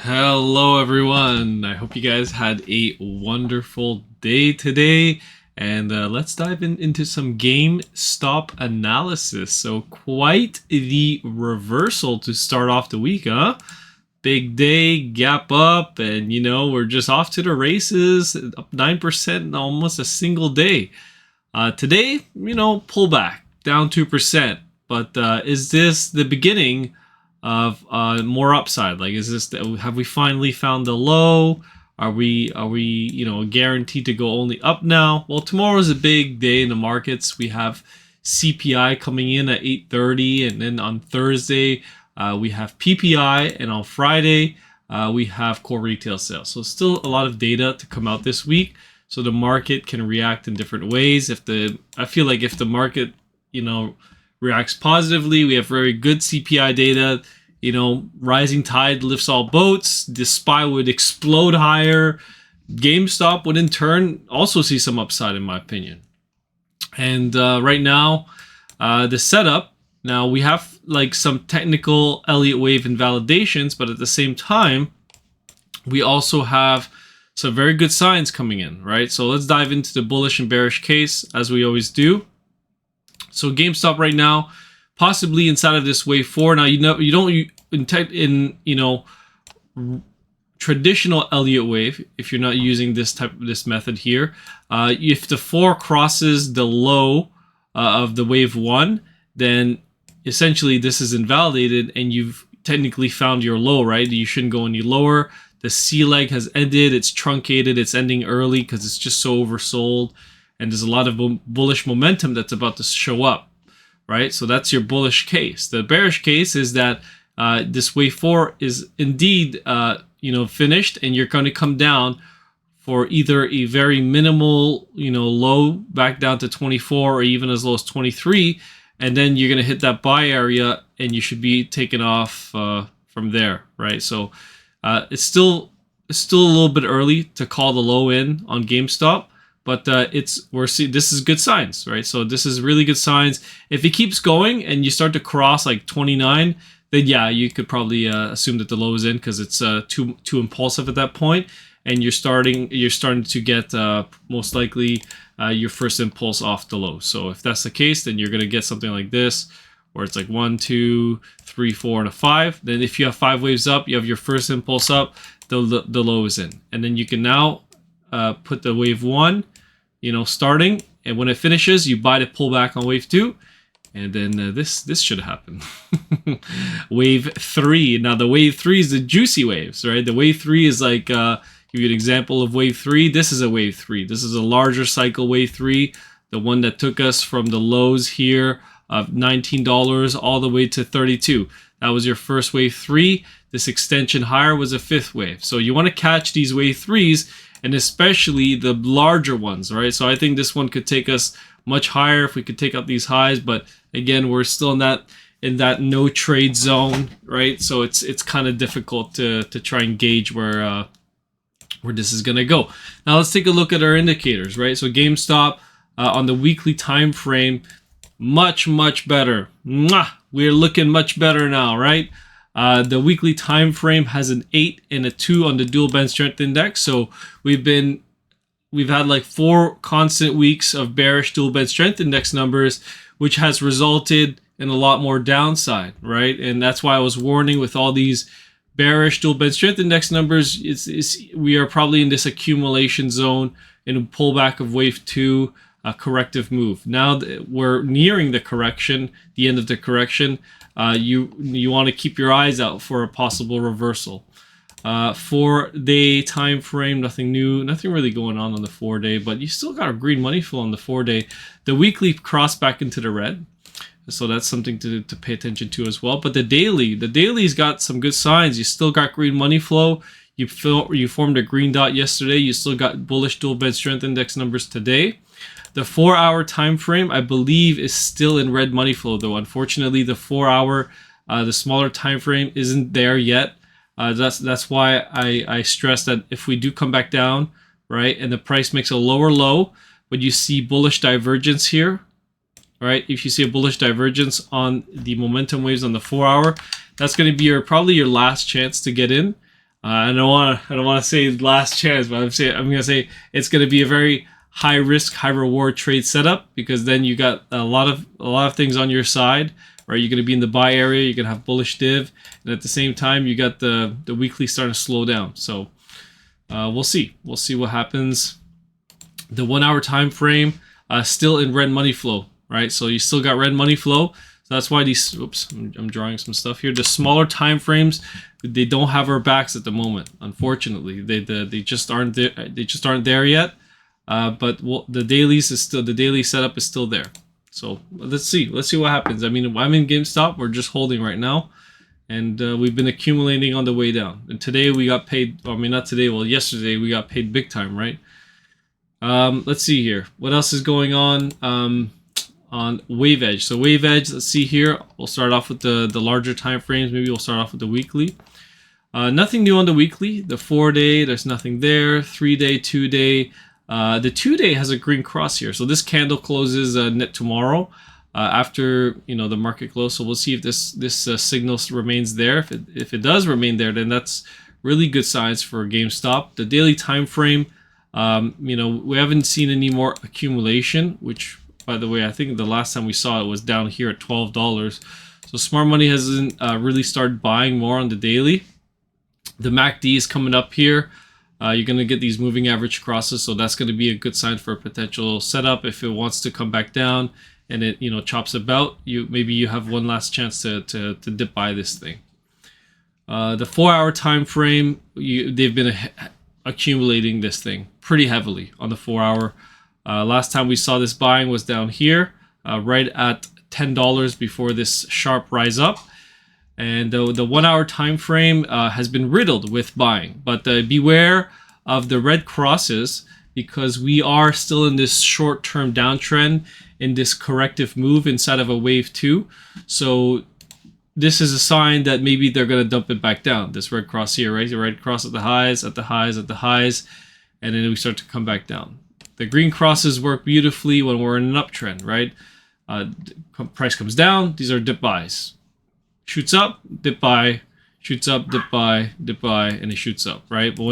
Hello, everyone. I hope you guys had a wonderful day today. And let's dive into some GameStop analysis. So, quite the reversal to start off the week, huh? Big day, gap up, and we're just off to the races, up 9% in almost a single day. Today, pullback, down 2%. But is this the beginning of more upside? Like, have we finally found the low? Are we guaranteed to go only up now? Well, tomorrow is a big day in the markets. We have CPI coming in at 8:30, and then on Thursday we have PPI, and on Friday we have core retail sales. So still a lot of data to come out this week. So the market can react in different ways. I feel like if the market, reacts positively, we have very good CPI data. Rising tide lifts all boats. The SPY would explode higher. GameStop would in turn also see some upside, in my opinion. And right now, the setup. Now we have like some technical Elliott wave invalidations, but at the same time, we also have some very good signs coming in, right? So let's dive into the bullish and bearish case as we always do. So GameStop right now, possibly inside of this wave 4. Now you don't in traditional Elliott wave, if you're not using this method here, if the 4 crosses the low of the wave 1, then essentially this is invalidated and you've technically found your low, right? You shouldn't go any lower. The C leg has ended, it's truncated, it's ending early because it's just so oversold, and there's a lot of bullish momentum that's about to show up, right? So that's your bullish case. The bearish case is that this wave 4 is indeed finished, and you're going to come down for either a very minimal low back down to 24 or even as low as 23, and then you're going to hit that buy area and you should be taken off from there, right? So it's still a little bit early to call the low in on GameStop, but this is good signs, right? So this is really good signs. If it keeps going and you start to cross like 29, then yeah, you could probably assume that the low is in because it's too impulsive at that point, and you're starting to get most likely your first impulse off the low. So if that's the case, then you're gonna get something like this, where it's like 1, 2, 3, 4, and a 5. Then if you have 5 waves up, you have your first impulse up, the low is in, and then you can now put the wave 1, starting, and when it finishes, you buy the pullback on wave 2. And then this should happen. Wave 3. Now the wave 3 is the juicy waves, right? The wave 3 is like, give you an example of wave 3. This is a wave 3. This is a larger cycle wave 3. The one that took us from the lows here of $19 all the way to 32. That was your first wave 3. This extension higher was a 5th wave. So you want to catch these wave 3s, and especially the larger ones, right? So I think this one could take us much higher if we could take out these highs, but again, we're still in that no trade zone, right? So it's kind of difficult to try and gauge where this is gonna go. Now let's take a look at our indicators, right? So GameStop on the weekly time frame, much better. We're looking much better now, right? The weekly time frame has an 8 and a 2 on the dual band strength index. So we've had like 4 constant weeks of bearish dual band strength index numbers, which has resulted in a lot more downside, right? And that's why I was warning with all these bearish dual band strength index numbers. We are probably in this accumulation zone in a pullback of wave 2, a corrective move. Now that we're nearing the correction, the end of the correction, you want to keep your eyes out for a possible reversal. 4-day time frame, nothing new, nothing really going on the 4-day, but you still got a green money flow on the 4-day. The weekly crossed back into the red, so that's something to pay attention to as well. But the daily's got some good signs. You still got green money flow. You formed a green dot yesterday. You still got bullish dual band strength index numbers today. The 4-hour time frame, I believe, is still in red money flow, though. Unfortunately, the 4-hour, the smaller time frame, isn't there yet. That's why I stress that if we do come back down, right, and the price makes a lower low, but you see bullish divergence here, right? If you see a bullish divergence on the momentum waves on the 4-hour, that's going to be probably your last chance to get in. I don't want to say last chance, but I'm gonna say it's gonna be a very high risk, high reward trade setup, because then you got a lot of things on your side, right? You're gonna be in the buy area, you're gonna have bullish div, and at the same time you got the weekly starting to slow down. So we'll see what happens. The 1 hour time frame still in red money flow, right? So you still got red money flow. So that's why these, oops, I'm drawing some stuff here. The smaller time frames, they don't have our backs at the moment. Unfortunately, they just aren't there. They just aren't there yet. But the dailies is still, the daily setup is still there. So let's see what happens. I mean, I'm in GameStop. We're just holding right now, and we've been accumulating on the way down. And today we got paid. I mean, not today. Well, yesterday we got paid big time, right? Let's see here. What else is going on Wave Edge? So Wave Edge, let's see here. We'll start off with the larger time frames. Maybe we'll start off with the weekly. Nothing new on the weekly. The 4-day, there's nothing there. 3-day, 2-day. The 2-day has a green cross here. So this candle closes net tomorrow after the market close. So we'll see if this signal remains there. If it does remain there, then that's really good signs for GameStop. The daily time frame. We haven't seen any more accumulation, which, by the way, I think the last time we saw it was down here at $12. So smart money hasn't really started buying more on the daily. The MACD is coming up here. You're going to get these moving average crosses, so that's going to be a good sign for a potential setup. If it wants to come back down and it chops about, maybe you have one last chance to dip buy this thing. The 4 hour time frame, they've been accumulating this thing pretty heavily on the 4 hour. Last time we saw this buying was down here, right at $10 before this sharp rise up. And the 1 hour time frame has been riddled with buying, but beware of the red crosses, because we are still in this short-term downtrend, in this corrective move inside of a wave 2. So this is a sign that maybe they're going to dump it back down. This red cross here, right? The red cross at the highs, at the highs, at the highs, and then we start to come back down. The green crosses work beautifully when we're in an uptrend, right? Price comes down, these are dip buys. Shoots up, dip buy, shoots up, dip buy, and it shoots up, right? But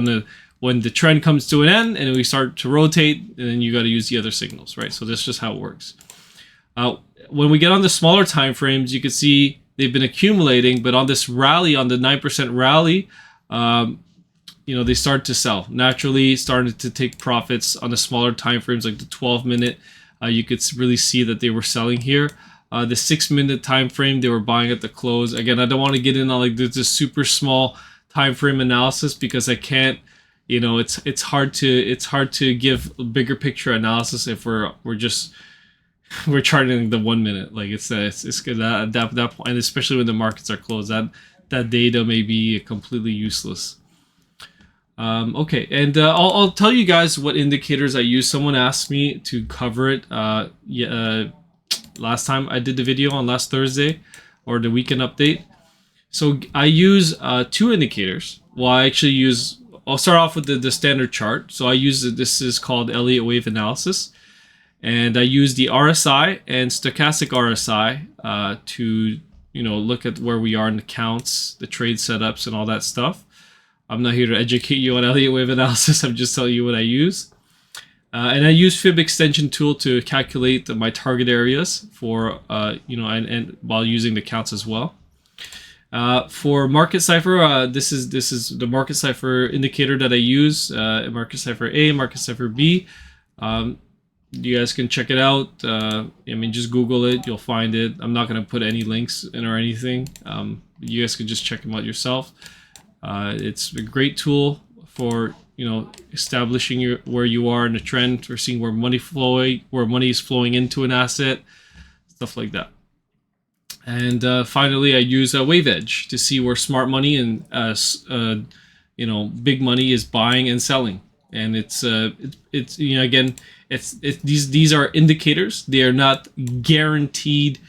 when the trend comes to an end and we start to rotate, and then you got to use the other signals, right? So that's just how it works. When we get on the smaller time frames, you can see they've been accumulating, but on this rally, on the 9% rally, they start to sell. Naturally, started to take profits on the smaller time frames, like the 12-minute. You could really see that they were selling here. The 6-minute time frame, they were buying at the close. Again, I don't want to get in on like this super small time frame analysis, because I can't. It's hard to give a bigger picture analysis if we're charting the 1 minute. Like it's good at that point, and especially when the markets are closed, that data may be completely useless. Okay, and I'll tell you guys what indicators I use. Someone asked me to cover it. Last time I did the video on last Thursday, or the weekend update. So I use 2 indicators. Well, I'll start off with the standard chart. So I use this is called Elliott wave analysis, and I use the RSI and stochastic RSI to look at where we are in the counts, the trade setups, and all that stuff. I'm not here to educate you on Elliott wave analysis. I'm just telling you what I use. And I use Fib extension tool to calculate my target areas for, and while using the counts as well. For Market Cipher, this is the Market Cipher indicator that I use. Market Cipher A, Market Cipher B. You guys can check it out. Just Google it. You'll find it. I'm not going to put any links in or anything. You guys can just check them out yourself. It's a great tool for establishing where you are in the trend, or seeing where money is flowing into an asset, stuff like that. And finally, I use a Wave Edge to see where smart money and big money is buying and selling. And it's these are indicators. They are not guaranteed.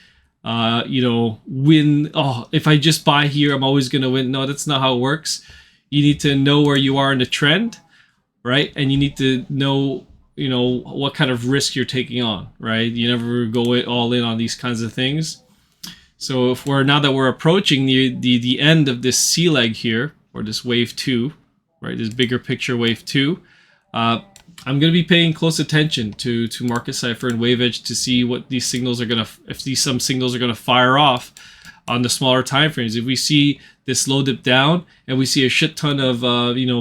Win. Oh, if I just buy here, I'm always gonna win. No, that's not how it works. You need to know where you are in the trend, right? And you need to know, what kind of risk you're taking on, right? You never go all in on these kinds of things. So now that we're approaching the end of this C leg here, or this wave 2, right? This bigger picture wave 2. I'm going to be paying close attention to Market Cipher and Wave Edge to see what these signals are going to, if some signals are going to fire off on the smaller time frames. If we see this low dip down and we see a shit ton of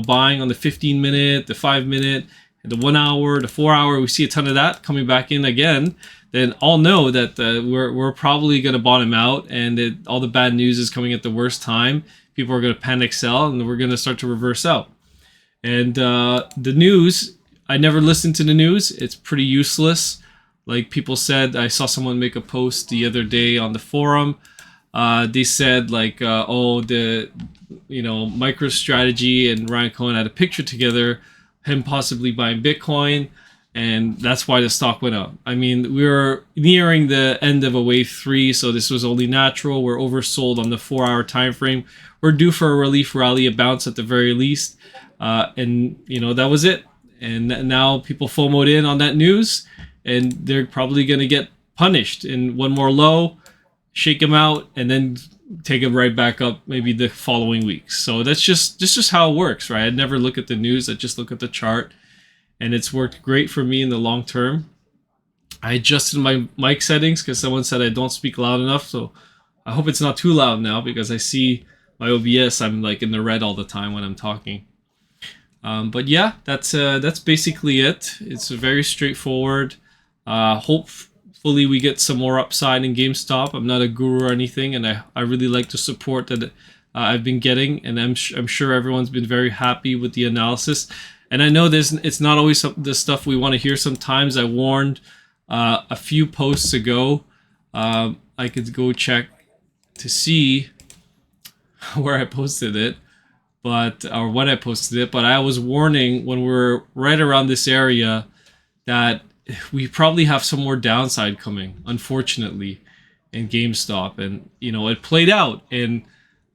buying on the 15-minute, the 5-minute, the 1 hour, the 4 hour, we see a ton of that coming back in again, then I'll know that we're probably going to bottom out, and that all the bad news is coming at the worst time. People are going to panic sell, and we're going to start to reverse out. And the news, I never listened to the news. It's pretty useless. Like people said, I saw someone make a post the other day on the forum. They said MicroStrategy and Ryan Cohen had a picture together, him possibly buying Bitcoin, and that's why the stock went up. I mean, we were nearing the end of a wave 3, so this was only natural. We're oversold on the 4-hour time frame. We're due for a relief rally, a bounce at the very least, and that was it. And now people FOMO'd in on that news, and they're probably going to get punished in one more low, shake them out, and then take them right back up maybe the following weeks. So that's just how it works, right? I'd never look at the news. I just look at the chart, and it's worked great for me in the long term. I adjusted my mic settings because someone said I don't speak loud enough, so I hope it's not too loud now, because I see my OBS, I'm like in the red all the time when I'm talking. But yeah, that's basically it. It's very straightforward. Hopefully we get some more upside in GameStop. I'm not a guru or anything, and I really like the support that I've been getting, and I'm sure everyone's been very happy with the analysis. And I know it's not always the stuff we want to hear. Sometimes I warned a few posts ago. I could go check to see where I posted it, or when I posted it. But I was warning when we're right around this area that we probably have some more downside coming, unfortunately, in GameStop. And it played out. And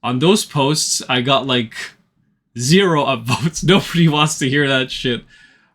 on those posts, I got like 0 upvotes. Nobody wants to hear that shit,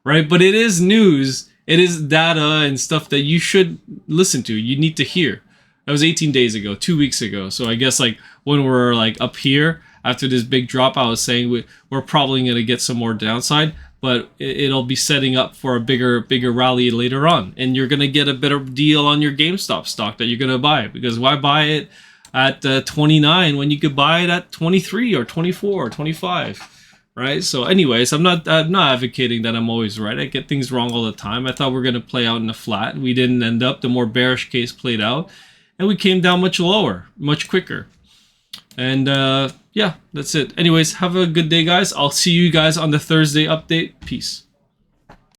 right? But it is news. It is data and stuff that you should listen to. You need to hear. That was 18 days ago, 2 weeks ago. So I guess like when we're like up here after this big drop, I was saying we're probably going to get some more downside, but it'll be setting up for a bigger rally later on. And you're going to get a better deal on your GameStop stock that you're going to buy, because why buy it at 29 when you could buy it at 23 or 24 or 25, right? So anyways, I'm not advocating that I'm always right. I get things wrong all the time. I thought we were going to play out in a flat. We didn't end up. The more bearish case played out, and we came down much lower, much quicker. And yeah, that's it. Anyways, have a good day, guys. I'll see you guys on the Thursday update. Peace.